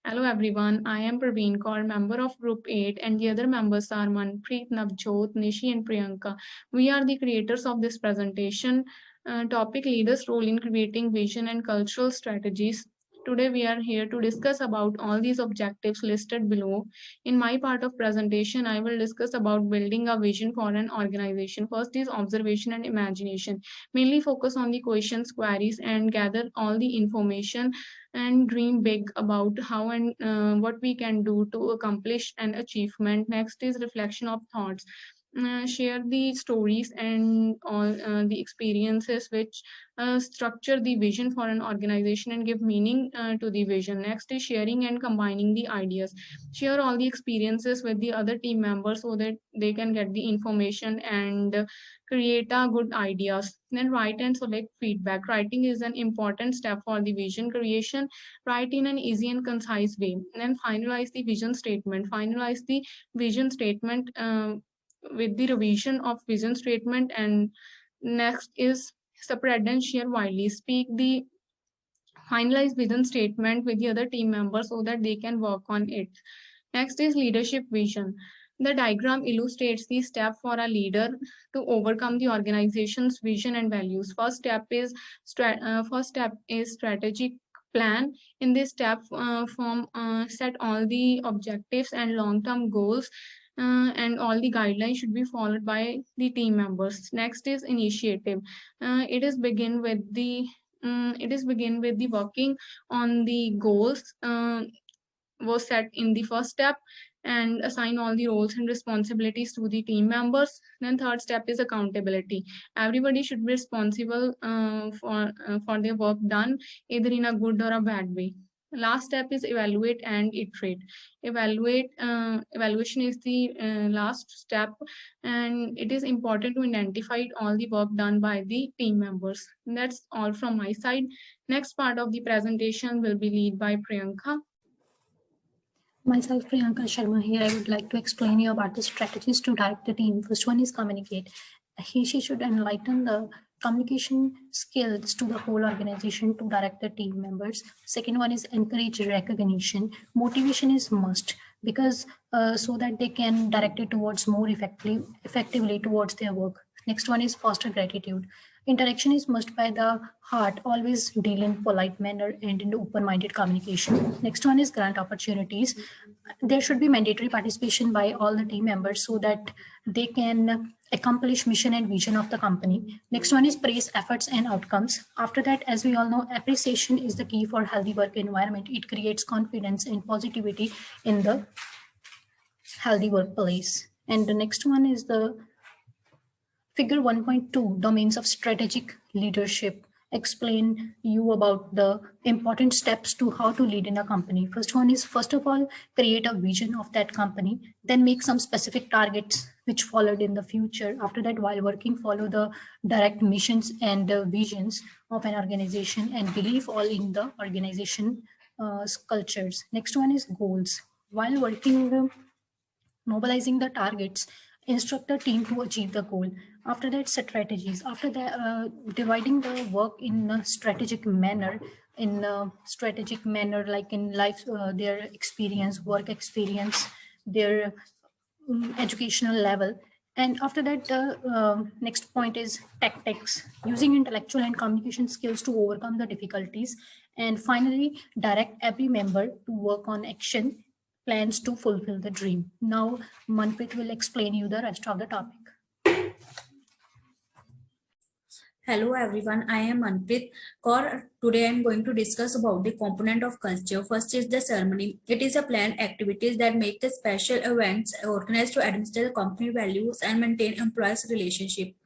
Hello everyone, I am Praveen Kaur, member of Group 8, and the other members are Manpreet, Navjot, Nishi, and Priyanka. We are the creators of this presentation. Topic leaders' role in creating vision and cultural strategies. Today we are here to discuss about all these objectives listed below. In my part of presentation, I will discuss about building a vision for an organization. First is observation and imagination. Mainly focus on the questions, queries, and gather all the information and dream big about how and what we can do to accomplish an achievement. Next is reflection of thoughts. Share the stories and all the experiences which structure the vision for an organization and give meaning to the vision. Next is sharing and combining the ideas. Share all the experiences with the other team members so that they can get the information and create a good ideas. Then write and select feedback. Writing is an important step for the vision creation. Write in an easy and concise way. And then finalize the vision statement. Finalize the vision statement with the revision of vision statement. And next is spread and share widely. Speak the finalized vision statement with the other team members so that they can work on it. Next is leadership vision. The diagram illustrates the step for a leader to overcome the organization's vision and values. First step is strategic plan. In this step, set all the objectives and long-term goals, and all the guidelines should be followed by the team members. Next is initiative. It is begin with the working on the goals was set in the first step and assign all the roles and responsibilities to the team members. Then third step is accountability. Everybody should be responsible for their work done either in a good or a bad way. Last step is evaluate and iterate. Evaluation is the last step, and it is important to identify all the work done by the team members. And that's all from my side. Next part of the presentation will be led by Priyanka. Myself, Priyanka Sharma here. I would like to explain you about the strategies to direct the team. First one is communicate. She should enlighten the communication skills to the whole organization to direct the team members. Second one is encourage recognition. Motivation is must because so that they can direct it towards more effectively towards their work. Next one is foster gratitude. Interaction is must by the heart, always deal in polite manner and in open-minded communication. Next one is grant opportunities. There should be mandatory participation by all the team members so that they can accomplish mission and vision of the company. Next one is praise efforts and outcomes. After that, as we all know, appreciation is the key for healthy work environment. It creates confidence and positivity in the healthy workplace. And the next one is the Figure 1.2, domains of strategic leadership. Explain you about the important steps to how to lead in a company. First one is, first of all, create a vision of that company, then make some specific targets which followed in the future. After that, while working, follow the direct missions and visions of an organization and believe all in the organization cultures. Next one is goals. While working, mobilizing the targets, instruct the team to achieve the goal. After that, strategies. After that, dividing the work in a strategic manner, like in life, their experience, work experience, their educational level. And after that, next point is tactics, using intellectual and communication skills to overcome the difficulties. And finally, direct every member to work on action plans to fulfill the dream. Now, Manpreet will explain you the rest of the topic. Hello everyone, I am Manpreet Kaur. Today I am going to discuss about the component of culture. First is the ceremony. It is a planned activities that make the special events organized to administer the company values and maintain employees' relationship.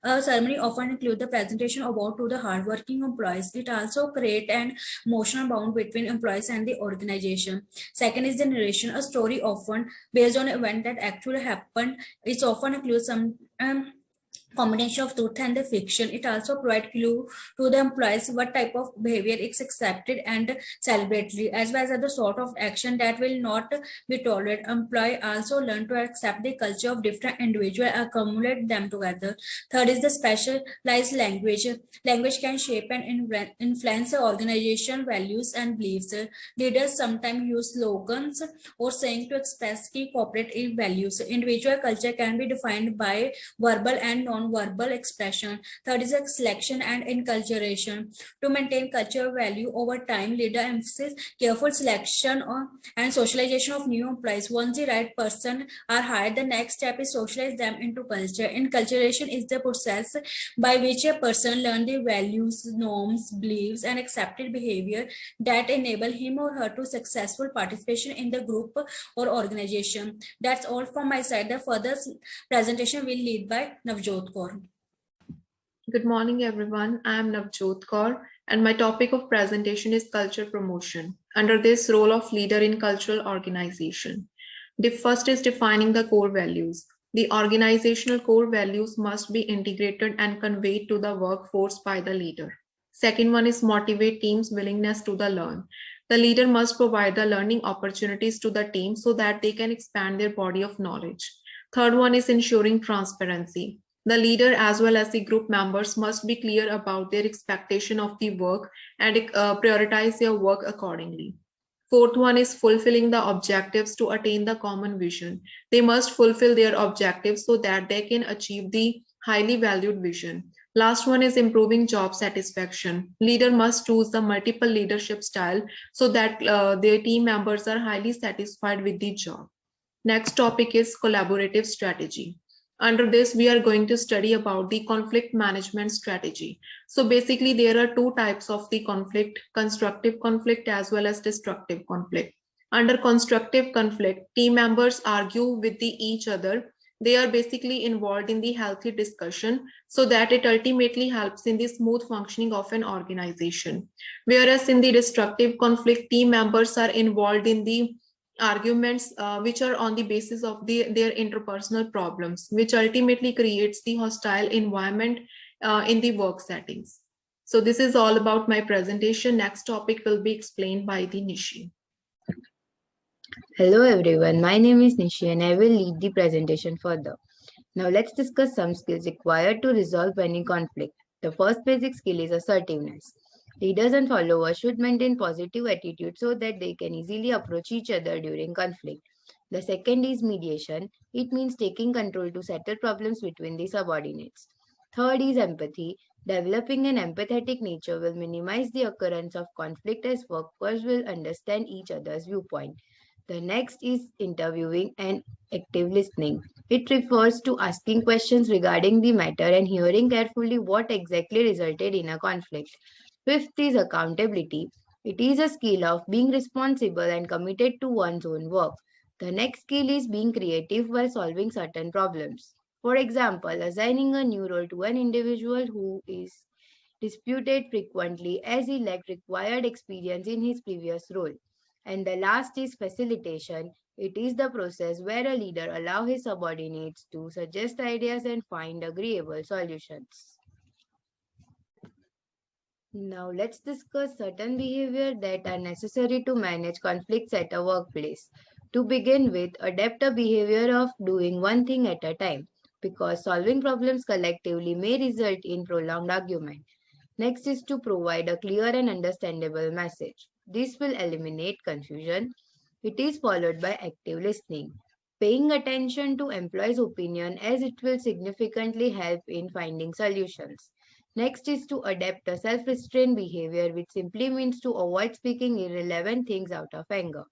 Ceremony often include the presentation about to the hardworking employees. It also create an emotional bond between employees and the organization. Second is the narration. A story often based on an event that actually happened. It often includes some combination of truth and the fiction. It also provides clue to the employees what type of behavior is accepted and celebratory, as well as the sort of action that will not be tolerated. Employee also learn to accept the culture of different individuals, accumulate them together. Third is the specialized language. Language can shape and influence the organization values and beliefs. Leaders sometimes use slogans or saying to express key corporate values. Individual culture can be defined by verbal and non-verbal expression. Third is selection and enculturation. To maintain cultural value over time, leader emphasizes careful selection and socialization of new employees. Once the right person are hired, the next step is socialize them into culture. Enculturation is the process by which a person learns the values, norms, beliefs, and accepted behavior that enable him or her to successful participation in the group or organization. That's all from my side. The further presentation will lead by Navjot Kaur. Good morning, everyone. I am Navjot Kaur, and my topic of presentation is culture promotion. Under this role of leader in cultural organization, the first is defining the core values. The organizational core values must be integrated and conveyed to the workforce by the leader. Second one is motivate teams' willingness to the learn. The leader must provide the learning opportunities to the team so that they can expand their body of knowledge. Third one is ensuring transparency. The leader as well as the group members must be clear about their expectation of the work and prioritize their work accordingly. Fourth one is fulfilling the objectives to attain the common vision. They must fulfill their objectives so that they can achieve the highly valued vision. Last one is improving job satisfaction. Leader must choose the multiple leadership style so that their team members are highly satisfied with the job. Next topic is collaborative strategy. Under this, we are going to study about the conflict management strategy. So basically, there are two types of the conflict, constructive conflict as well as destructive conflict. Under constructive conflict, team members argue with each other. They are basically involved in the healthy discussion so that it ultimately helps in the smooth functioning of an organization. Whereas in the destructive conflict, team members are involved in the arguments which are on the basis of their interpersonal problems, which ultimately creates the hostile environment in the work settings. So this is all about my presentation. Next topic will be explained by the Nishi. Hello everyone, my name is Nishi and I will lead the presentation further. Now let's discuss some skills required to resolve any conflict. The first basic skill is assertiveness. Leaders and followers should maintain positive attitude so that they can easily approach each other during conflict. The second is mediation. It means taking control to settle problems between the subordinates. Third is empathy. Developing an empathetic nature will minimize the occurrence of conflict as workers will understand each other's viewpoint. The next is interviewing and active listening. It refers to asking questions regarding the matter and hearing carefully what exactly resulted in a conflict. Fifth is accountability. It is a skill of being responsible and committed to one's own work. The next skill is being creative while solving certain problems. For example, assigning a new role to an individual who is disputed frequently as he lacked required experience in his previous role. And the last is facilitation. It is the process where a leader allows his subordinates to suggest ideas and find agreeable solutions. Now let's discuss certain behavior that are necessary to manage conflicts at a workplace. To begin with, adapt a behavior of doing one thing at a time because solving problems collectively may result in prolonged argument. Next is to provide a clear and understandable message. This will eliminate confusion. It is followed by active listening, paying attention to employees' opinion as it will significantly help in finding solutions. Next is to adapt a self-restraint behavior, which simply means to avoid speaking irrelevant things out of anger.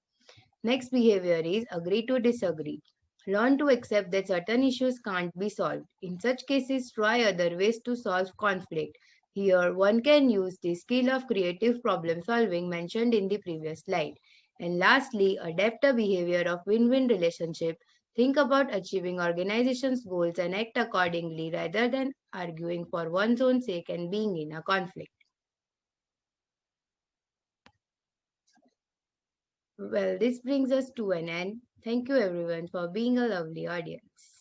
Next behavior is agree to disagree. Learn to accept that certain issues can't be solved. In such cases, try other ways to solve conflict. Here, one can use the skill of creative problem solving mentioned in the previous slide. And lastly, adapt a behavior of win-win relationship. Think about achieving organization's goals and act accordingly rather than arguing for one's own sake and being in a conflict. Well, this brings us to an end. Thank you everyone for being a lovely audience.